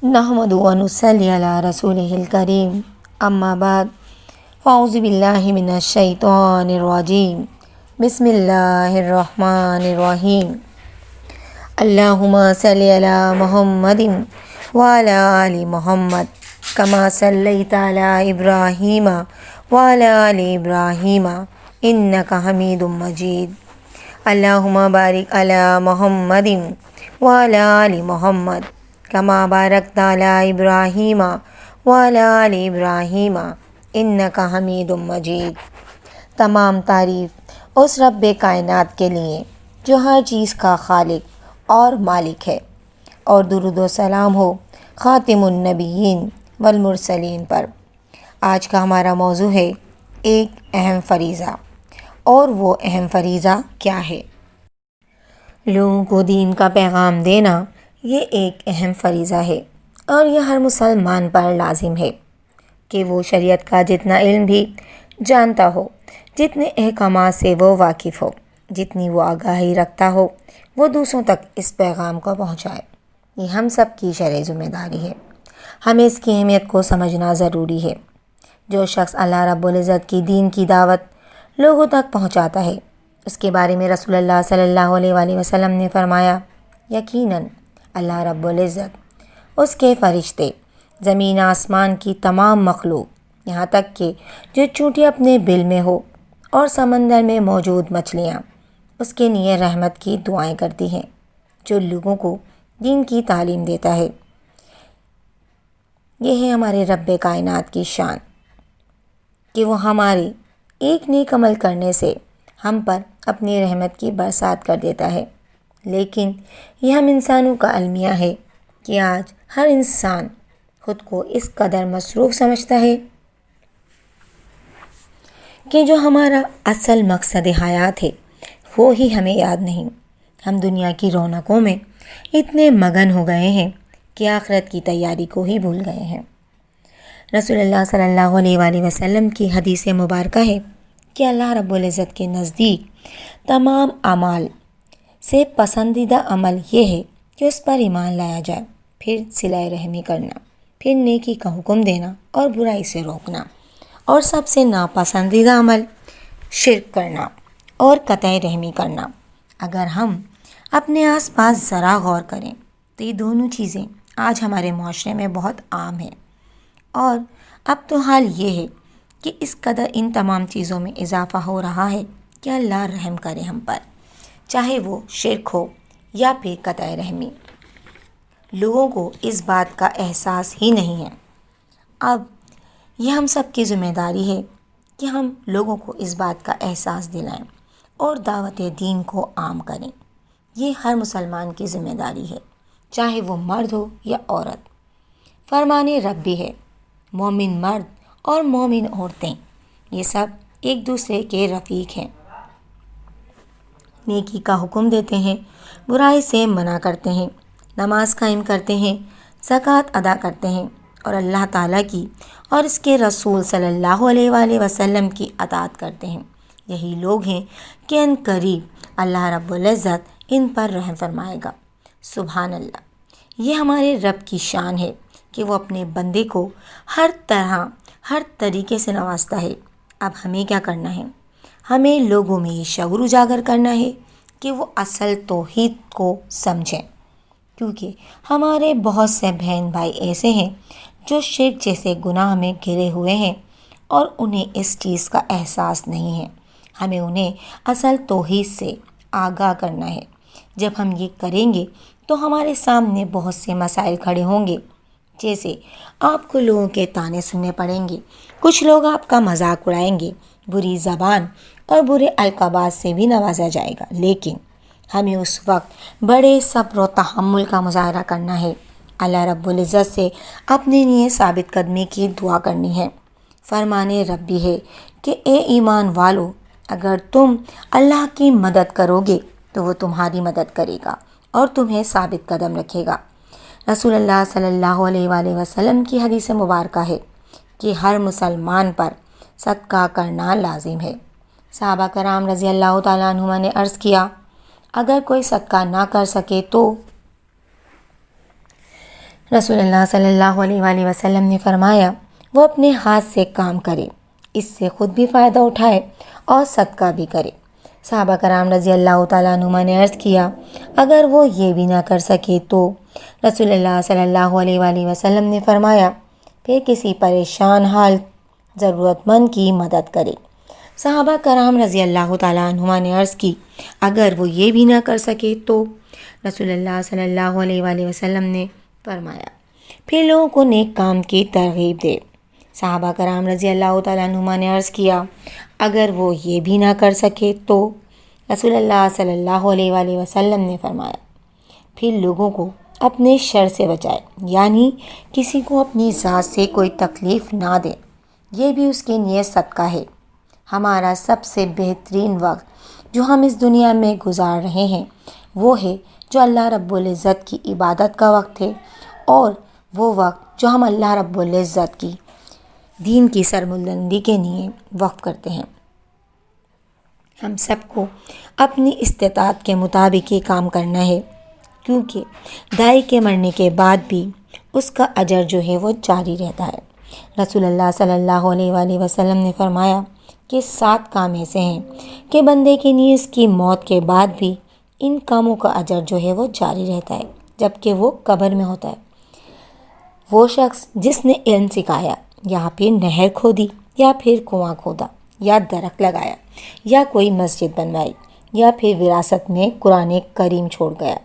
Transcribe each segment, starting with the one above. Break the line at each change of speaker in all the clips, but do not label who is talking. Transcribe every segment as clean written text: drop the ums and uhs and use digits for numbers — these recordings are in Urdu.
نحمد و نصلی علی رسولہ الکریم اما بعد فاعوذ باللہ من الشیطان الرجیم بسم اللہ الرحمن الرحیم اللہم صلی علی محمد وعلی آل محمد کما صلیت علی ابراہیم وعلی آل ابراہیم انک حمید مجید اللہم بارک علی محمد وعلی آل محمد کما بارکت علی ابراہیم وعلی آل ابراہیم انک حمید مجید۔ تمام تعریف اس رب کائنات کے لیے جو ہر چیز کا خالق اور مالک ہے، اور درود و سلام ہو خاتم النبیین والمرسلین پر۔ آج کا ہمارا موضوع ہے ایک اہم فریضہ، اور وہ اہم فریضہ کیا ہے؟ لوگوں کو دین کا پیغام دینا یہ ایک اہم فریضہ ہے، اور یہ ہر مسلمان پر لازم ہے کہ وہ شریعت کا جتنا علم بھی جانتا ہو، جتنے احکامات سے وہ واقف ہو، جتنی وہ آگاہی رکھتا ہو، وہ دوسروں تک اس پیغام کو پہنچائے۔ یہ ہم سب کی شرعی ذمہ داری ہے۔ ہمیں اس کی اہمیت کو سمجھنا ضروری ہے۔ جو شخص اللہ رب العزت کی دین کی دعوت لوگوں تک پہنچاتا ہے، اس کے بارے میں رسول اللہ صلی اللہ علیہ وآلہ وسلم نے فرمایا، یقیناً اللہ رب العزت، اس کے فرشتے، زمین آسمان کی تمام مخلوق، یہاں تک کہ جو چونٹی اپنے بل میں ہو، اور سمندر میں موجود مچھلیاں، اس کے لیے رحمت کی دعائیں کرتی ہیں۔ جو لوگوں کو دین کی تعلیم دیتا ہے، یہ ہے ہمارے رب کائنات کی شان کہ وہ ہمارے ایک نیک عمل کرنے سے ہم پر اپنی رحمت کی برسات کر دیتا ہے۔ لیکن یہ ہم انسانوں کا المیہ ہے کہ آج ہر انسان خود کو اس قدر مصروف سمجھتا ہے کہ جو ہمارا اصل مقصد حیات ہے وہ ہی ہمیں یاد نہیں۔ ہم دنیا کی رونقوں میں اتنے مگن ہو گئے ہیں کہ آخرت کی تیاری کو ہی بھول گئے ہیں۔ رسول اللہ صلی اللہ علیہ وآلہ وسلم کی حدیث مبارکہ ہے کہ اللہ رب العزت کے نزدیک تمام اعمال سے پسندیدہ عمل یہ ہے کہ اس پر ایمان لایا جائے، پھر صلہ رحمی کرنا، پھر نیکی کا حکم دینا اور برائی سے روکنا، اور سب سے ناپسندیدہ عمل شرک کرنا اور قطع رحمی کرنا۔ اگر ہم اپنے آس پاس ذرا غور کریں تو یہ دونوں چیزیں آج ہمارے معاشرے میں بہت عام ہیں، اور اب تو حال یہ ہے کہ اس قدر ان تمام چیزوں میں اضافہ ہو رہا ہے کہ اللہ رحم کرے ہم پر، چاہے وہ شرک ہو یا پھر قطع رحمی۔ لوگوں کو اس بات کا احساس ہی نہیں ہے۔ اب یہ ہم سب کی ذمہ داری ہے کہ ہم لوگوں کو اس بات کا احساس دلائیں اور دعوت دین کو عام کریں۔ یہ ہر مسلمان کی ذمہ داری ہے، چاہے وہ مرد ہو یا عورت۔ فرمان رب بھی ہے، مومن مرد اور مومن عورتیں یہ سب ایک دوسرے کے رفیق ہیں، نیکی کا حکم دیتے ہیں، برائی سے منع کرتے ہیں، نماز قائم کرتے ہیں، زکوٰۃ ادا کرتے ہیں، اور اللہ تعالیٰ کی اور اس کے رسول صلی اللہ علیہ وآلہ وسلم کی اطاعت کرتے ہیں۔ یہی لوگ ہیں کہ ان قریب اللہ رب العزت ان پر رحم فرمائے گا۔ سبحان اللہ، یہ ہمارے رب کی شان ہے کہ وہ اپنے بندے کو ہر طرح ہر طریقے سے نوازتا ہے۔ اب ہمیں کیا کرنا ہے؟ ہمیں لوگوں میں یہ شعور اجاگر کرنا ہے کہ وہ اصل توحید کو سمجھیں، کیونکہ ہمارے بہت سے بہن بھائی ایسے ہیں جو شرک جیسے گناہ میں گھرے ہوئے ہیں اور انہیں اس چیز کا احساس نہیں ہے۔ ہمیں انہیں اصل توحید سے آگاہ کرنا ہے۔ جب ہم یہ کریں گے تو ہمارے سامنے بہت سے مسائل کھڑے ہوں گے، جیسے آپ کو لوگوں کے طعنے سننے پڑیں گے، کچھ لوگ آپ کا مذاق اڑائیں گے، بری زبان اور برے القابات سے بھی نوازا جائے گا، لیکن ہمیں اس وقت بڑے صبر و تحمل کا مظاہرہ کرنا ہے۔ اللہ رب العزت سے اپنے لیے ثابت قدمی کی دعا کرنی ہے۔ فرمان ربی ہے کہ اے ایمان والو، اگر تم اللہ کی مدد کرو گے تو وہ تمہاری مدد کرے گا اور تمہیں ثابت قدم رکھے گا۔ رسول اللہ صلی اللہ علیہ وآلہ وسلم کی حدیث مبارکہ ہے کہ ہر مسلمان پر صدقہ کرنا لازم ہے۔ صحابہ کرام رضی اللہ تعالیٰ عنہما نے عرض کیا، اگر کوئی صدقہ نہ کر سکے تو؟ رسول اللہ صلی اللہ علیہ وآلہ وسلم نے فرمایا وہ اپنے ہاتھ سے کام کرے، اس سے خود بھی فائدہ اٹھائے اور صدقہ بھی کرے۔ صحابہ کرام رضی اللہ تعالیٰ عنہما نے عرض کیا اگر وہ یہ بھی نہ کر سکے تو رسول اللہ صلی اللہ علیہ وآلہ وسلم نے فرمایا پھر کسی پریشان حال ضرورت مند کی مدد کرے۔ صحابہ کرام رضی اللہ تعالیٰ عنہما نے عرض کی اگر وہ یہ بھی نہ کر سکے تو رسول اللہ صلی اللہ علیہ وآلہ وسلم نے فرمایا پھر لوگوں کو نیک کام کی ترغیب دے۔ صحابہ کرام رضی اللہ تعالیٰ عنہما نے عرض کیا اگر وہ یہ بھی نہ کر سکے تو رسول اللہ صلی اللہ علیہ وآلہ وسلم نے فرمایا پھر لوگوں کو اپنے شر سے بچائے، یعنی کسی کو اپنی ذات سے کوئی تکلیف نہ دے، یہ بھی اس کے لیے صدقہ ہے۔ ہمارا سب سے بہترین وقت جو ہم اس دنیا میں گزار رہے ہیں وہ ہے جو اللہ رب العزت کی عبادت کا وقت ہے، اور وہ وقت جو ہم اللہ رب العزت کی دین کی سربلندی کے لیے وقف کرتے ہیں۔ ہم سب کو اپنی استطاعت کے مطابق یہ کام کرنا ہے، کیونکہ دائی کے مرنے کے بعد بھی اس کا اجر جو ہے وہ جاری رہتا ہے۔ رسول اللہ صلی اللہ علیہ وآلہ وسلم نے فرمایا کہ 7 کام ایسے ہیں کہ بندے کے لیے اس کی موت کے بعد بھی ان کاموں کا اجر جو ہے وہ جاری رہتا ہے جبکہ وہ قبر میں ہوتا ہے۔ وہ شخص جس نے علم سکھایا، یا پھر نہر کھودی، یا پھر کنواں کھودا، یا درخت لگایا، یا کوئی مسجد بنوائی، یا پھر وراثت میں قرآن کریم چھوڑ گیا،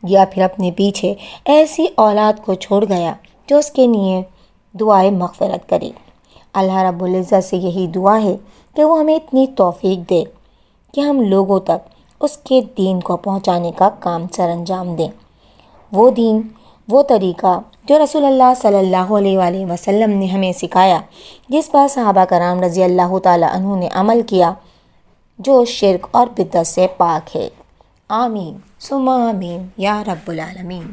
یا پھر اپنے پیچھے ایسی اولاد کو چھوڑ گیا جو اس کے لیے دعائے مغفرت کرے۔ اللہ رب العزت سے یہی دعا ہے کہ وہ ہمیں اتنی توفیق دے کہ ہم لوگوں تک اس کے دین کو پہنچانے کا کام سر انجام دیں۔ وہ دین، وہ طریقہ جو رسول اللہ صلی اللہ علیہ وآلہ وسلم نے ہمیں سکھایا، جس پر صحابہ کرام رضی اللہ تعالیٰ عنہ نے عمل کیا، جو شرک اور بدعت سے پاک ہے۔ آمین ثم آمین یا رب العالمین۔